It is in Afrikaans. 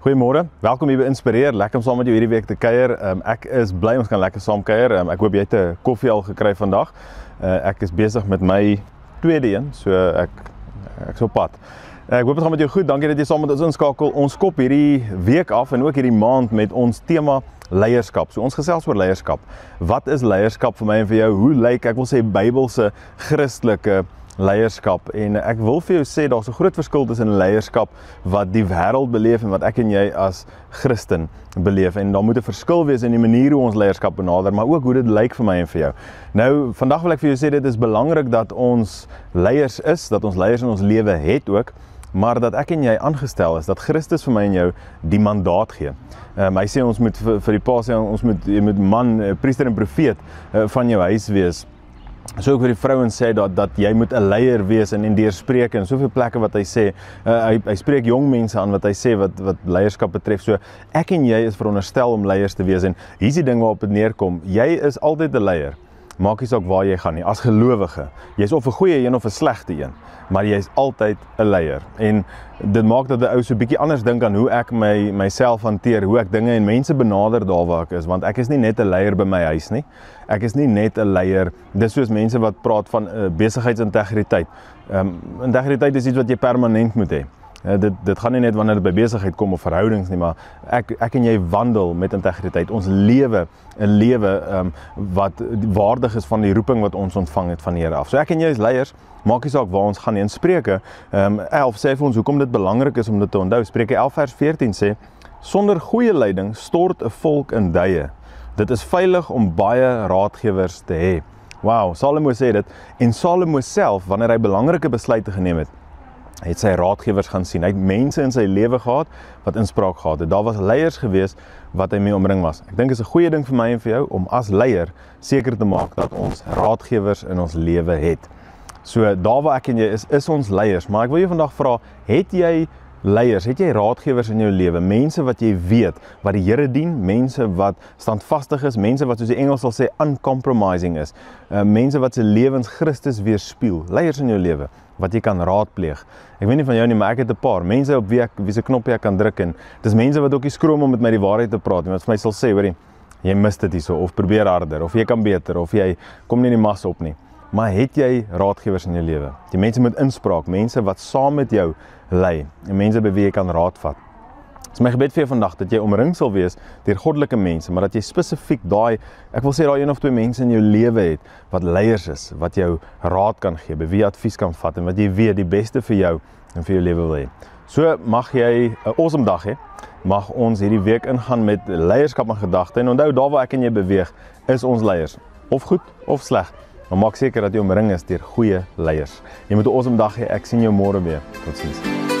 Goeiemôre, welkom hier by Inspireer, lekker om saam met jou hierdie week te kuier. Ek is bly ons kan lekker saam kuier. Ek hoop jy het 'n koffie al gekry vandag. Ek is besig met my tweede een, so ek's op pad. Ek hoop dit gaan met jou goed, dankie dat jy saam met ons inskakel. Ons kop hierdie week af en ook hierdie maand met ons tema leierskap. So ons gesels oor leierskap. Wat is leierskap vir my en vir jou? Hoe lyk, ek wil sê, Bybelse, Christelike leierskap? En ek wil vir jou sê, daar's 'n groot verskil tussen leierskap wat die wêreld beleef en wat ek en jy as Christen beleef. En daar moet 'n verskil wees in die manier hoe ons leierskap benader, maar ook hoe dit lyk vir my en vir jou. Nou, vandag wil ek vir jou sê, dit is belangrik dat ons leiers is, dat ons leiers in ons lewe het ook, maar dat ek en jy aangestel is, dat Christus vir my en jou die mandaat gee. Hy sê ons moet vir die pa sê, jy moet man, priester en profeet van jou huis wees. So ook vir die vrouens sê dat jy moet 'n leier wees en deur Spreuke en soveel plekke wat hy sê, hy spreek jong mense aan wat hy sê wat leierskap betref. So ek en jy is veronderstel om leiers te wees en hier is die ding waarop dit neerkom. Jy is altyd 'n leier. Maak nie saak waar jy gaan nie, as gelowige. Jy's of 'n goeie een of 'n slegte een, maar jy's altyd 'n leier. En dit maak dat 'n ou so 'n bietjie anders dink aan hoe ek myself hanteer, hoe ek dinge en mense benader daar waar ek is, want ek is nie net 'n leier by my huis nie. Ek is nie net 'n leier, dis soos mense wat praat van besigheidsintegriteit. Integriteit is iets wat jy permanent moet hê. Dit gaan nie net wanneer dit by besigheid kom of verhoudings nie, maar ek en jy wandel met integriteit. Ons lewe 'n lewe wat waardig is van die roeping wat ons ontvang het van die Here af. So ek en jy as leiers, maak nie saak waar ons gaan nie. In Spreuke 11 sê vir ons hoekom dit belangrik is om dit te onthou. Spreuke 11 vers 14 sê, sonder goeie leiding stort 'n volk in duie. Dit is veilig om baie raadgewers te hê. Wow, Salomo sê dit, en Salomo self, wanneer hy belangrike besluite geneem het sy raadgewers gaan sien. Hy het mense in sy lewe gehad wat inspraak gehad het. Daar was leiers gewees wat hy mee omring was. Ek dink dit is 'n goeie ding vir my en vir jou om as leier seker te maak dat ons raadgewers in ons lewe het. So daar waar ek en jy is ons leiers. Maar ek wil jou vandag vra, het jy leiers, het jy raadgewers in jou lewe, mense wat jy weet, wat die Here dien, mense wat standvastig is, mense wat soos die Engels sal sê uncompromising is, mense wat se lewens Christus weerspieël, leiers in jou lewe, wat jy kan raadpleeg. Ek weet nie van jou nie, maar ek het 'n paar mense op wie se knoppie ek kan druk en dis mense wat ook nie skroom om met my die waarheid te praat nie, wat vir my sal sê, hoorie, jy mis dit hierso, of probeer harder, of jy kan beter, of jy kom nie in die mas op nie. Maar het jy raadgewers in jou lewe? Die mense met inspraak, mense wat saam met jou lei, en mense by wie jy kan raad vat. Dit is my gebed vir jou vandag, dat jy omring sal wees deur goddelike mense, maar dat jy spesifiek ek wil sê daai 1 of 2 mense in jou lewe het, wat leiers is, wat jou raad kan gee, by wie jy advies kan vat, en wat jy weet die beste vir jou en vir jou lewe wil hê. So mag jy 'n awesome dag hê, mag ons hierdie week ingaan met leierskap en gedagte, en onthou, daar waar ek en jy beweeg, is ons leiers, of goed of sleg, maar maak seker dat jy omring is deur goeie leiers. Jy moet 'n awesome dag hê, ek sien jou môre weer, totsiens.